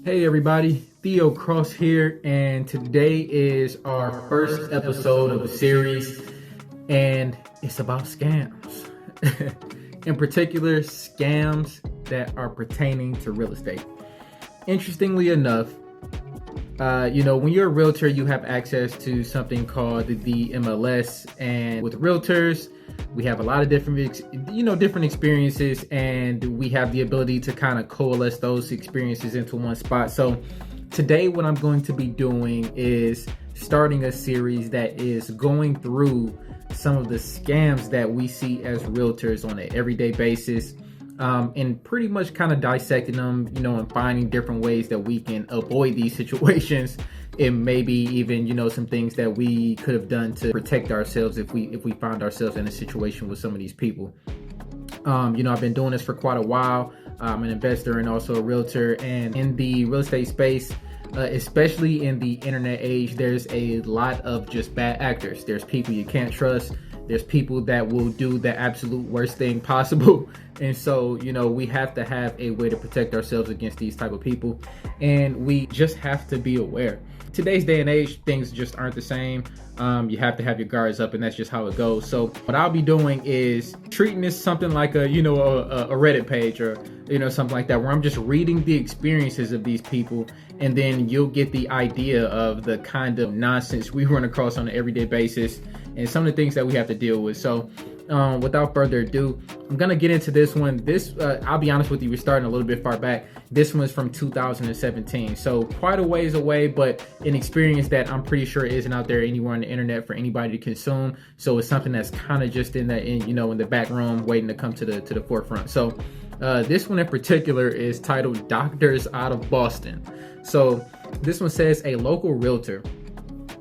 Hey everybody, Theo Cross here, and today is our first episode of a series, and it's about scams. In particular, scams that are pertaining to real estate. Interestingly enough, when you're a realtor, you have access to something called the MLS, and with realtors, we have a lot of different experiences, and we have the ability to kind of coalesce those experiences into one spot. So today, what I'm going to be doing is starting a series that is going through some of the scams that we see as realtors on an everyday basis. And pretty much kind of dissecting them, and finding different ways that we can avoid these situations, and maybe even, some things that we could have done to protect ourselves if we find ourselves in a situation with some of these people. I've been doing this for quite a while. I'm an investor and also a realtor, and in the real estate space, especially in the internet age, there's a lot of just bad actors. There's people you can't trust. There's people that will do the absolute worst thing possible. And so, we have to have a way to protect ourselves against these type of people. And we just have to be aware. Today's day and age, things just aren't the same. You have to have your guards up, and that's just how it goes. So what I'll be doing is treating this something like a Reddit page or, something like that, where I'm just reading the experiences of these people. And then you'll get the idea of the kind of nonsense we run across on an everyday basis and some of the things that we have to deal with. So without further ado, I'm going to get into this one. I'll be honest with you, we're starting a little bit far back. This one's from 2017. So quite a ways away, but an experience that I'm pretty sure isn't out there anywhere on the internet for anybody to consume. So it's something that's kind of just in the back room waiting to come to the forefront. So this one in particular is titled Doctors Out of Boston. So this one says a local realtor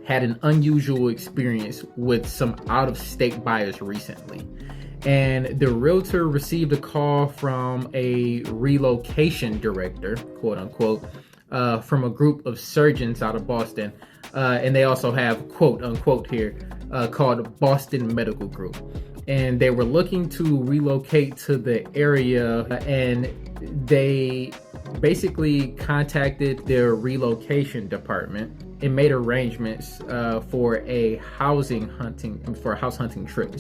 had an unusual experience with some out-of-state buyers recently. And the realtor received a call from a relocation director, quote unquote, from a group of surgeons out of Boston. And they also have, quote unquote here, called Boston Medical Group. And they were looking to relocate to the area, and they basically contacted their relocation department and made arrangements for a house hunting trip,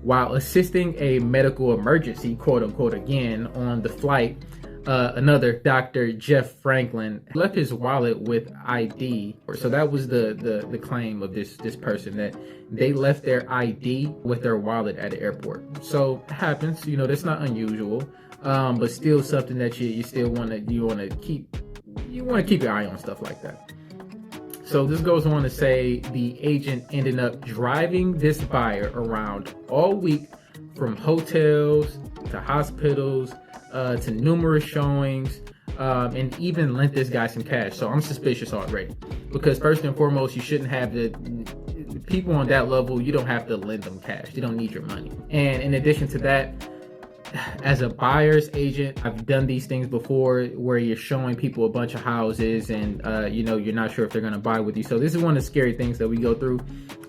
while assisting a medical emergency, quote unquote, again on the flight. Another Dr. Jeff Franklin left his wallet with ID. So that was the claim of this person, that they left their ID with their wallet at the airport. So it happens, that's not unusual, but still something that you still want to keep your eye on, stuff like that. So this goes on to say the agent ended up driving this buyer around all week, from hotels to hospitals to numerous showings, and even lent this guy some cash. So I'm suspicious already, because first and foremost, you shouldn't have people on that level. You don't have to lend them cash. They don't need your money. And in addition to that, as a buyer's agent, I've done these things before where you're showing people a bunch of houses and you're not sure if they're going to buy with you. So this is one of the scary things that we go through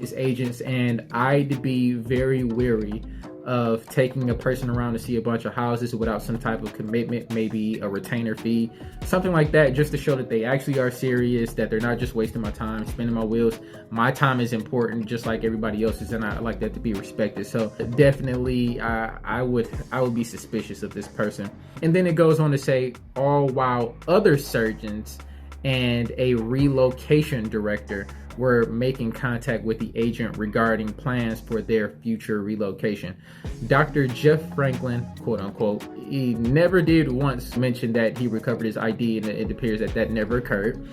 as agents, and I'd be very wary of taking a person around to see a bunch of houses without some type of commitment, maybe a retainer fee, something like that, just to show that they actually are serious, that they're not just wasting my time, spinning my wheels. My time is important, just like everybody else's, and I like that to be respected. So definitely, I would be suspicious of this person. And then it goes on to say, all while other surgeons and a relocation director were making contact with the agent regarding plans for their future relocation. Dr. Jeff Franklin, quote unquote, he never did once mention that he recovered his ID, and it appears that never occurred.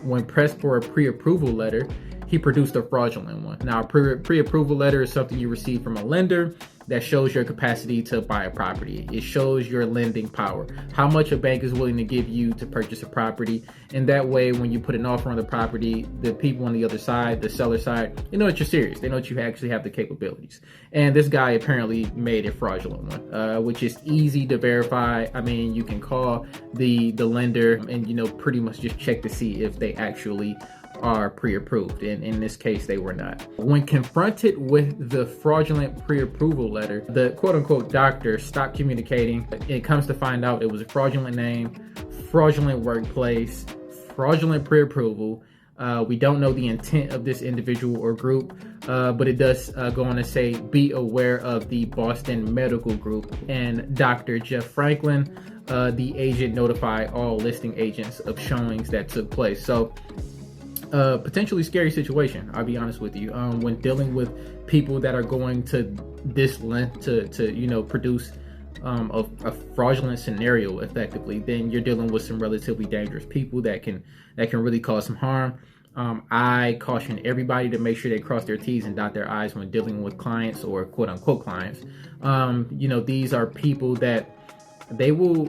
When pressed for a pre-approval letter, he produced a fraudulent one. Now, a pre-approval letter is something you receive from a lender that shows your capacity to buy a property. It shows your lending power, how much a bank is willing to give you to purchase a property. And that way, when you put an offer on the property, the people on the other side, the seller side, they know that you're serious. They know that you actually have the capabilities. And this guy apparently made a fraudulent one, which is easy to verify. I mean, you can call the lender and, pretty much just check to see if they actually are pre-approved, and in this case they were not. When confronted with the fraudulent pre-approval letter, the quote-unquote doctor stopped communicating. It comes to find out it was a fraudulent name, fraudulent workplace, fraudulent pre-approval. We don't know the intent of this individual or group, but it does go on to say, be aware of the Boston Medical Group and Dr. Jeff Franklin. The agent notify all listing agents of showings that took place. So potentially scary situation, I'll be honest with you. When dealing with people that are going to this length to produce a fraudulent scenario effectively, then you're dealing with some relatively dangerous people that can really cause some harm. I caution everybody to make sure they cross their T's and dot their I's when dealing with clients or quote unquote clients. These are people that they will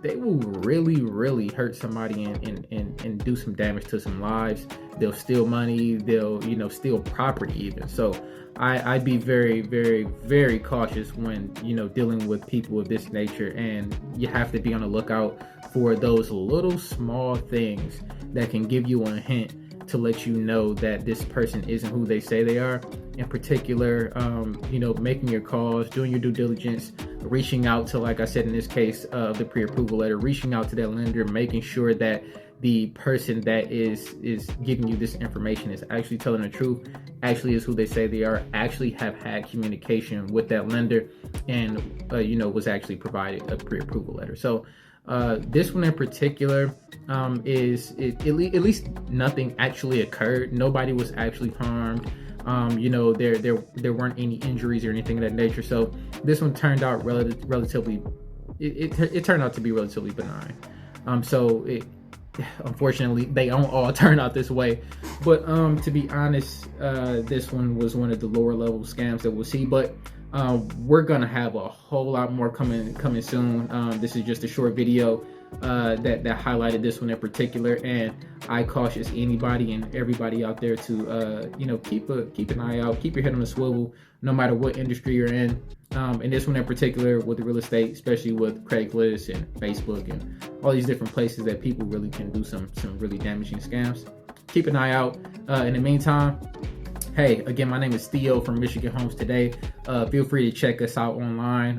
really hurt somebody and do some damage to some lives. They'll steal money, they'll steal property even. So I'd be very cautious when dealing with people of this nature, and you have to be on the lookout for those little small things that can give you a hint to let you know that this person isn't who they say they are. In particular, making your calls, doing your due diligence, reaching out to, like I said in this case of the pre-approval letter, reaching out to that lender, making sure that the person that is giving you this information is actually telling the truth, actually is who they say they are, actually have had communication with that lender, and was actually provided a pre-approval letter. So this one in particular is at least nothing actually occurred. Nobody was actually harmed. There weren't any injuries or anything of that nature. So this one turned out relatively. It turned out to be relatively benign. Unfortunately, they don't all turn out this way. But to be honest, this one was one of the lower level scams that we'll see. But we're gonna have a whole lot more coming soon. This is just a short video that highlighted this one in particular, and I caution anybody and everybody out there to keep an eye out, keep your head on the swivel, no matter what industry you're in. And this one in particular with the real estate, especially with Craigslist and Facebook and all these different places that people really can do some really damaging scams. Keep an eye out. In the meantime, hey, again, my name is Theo from Michigan Homes Today. Feel free to check us out online.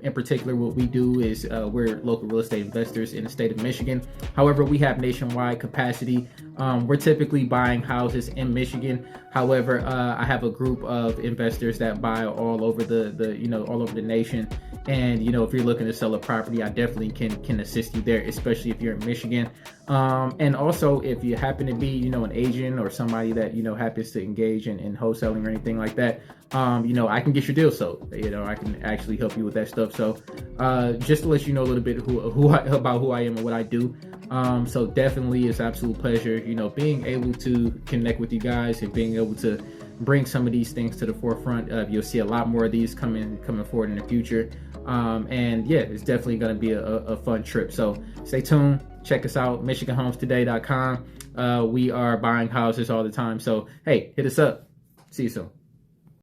In particular, what we do is we're local real estate investors in the state of Michigan. However, we have nationwide capacity. We're typically buying houses in Michigan. However, I have a group of investors that buy all over all over the nation. And if you're looking to sell a property, I definitely can assist you there, especially if you're in Michigan. And also, if you happen to be an agent or somebody that happens to engage in wholesaling or anything like that, I can get your deal. So I can actually help you with that stuff. So just to let you know a little bit about who I am and what I do. So definitely, it's an absolute pleasure being able to connect with you guys and being able to bring some of these things to the forefront. You'll see a lot more of these coming forward in the future. And yeah, it's definitely going to be a fun trip. So stay tuned. Check us out, MichiganHomesToday.com. We are buying houses all the time. So hey, hit us up. See you soon.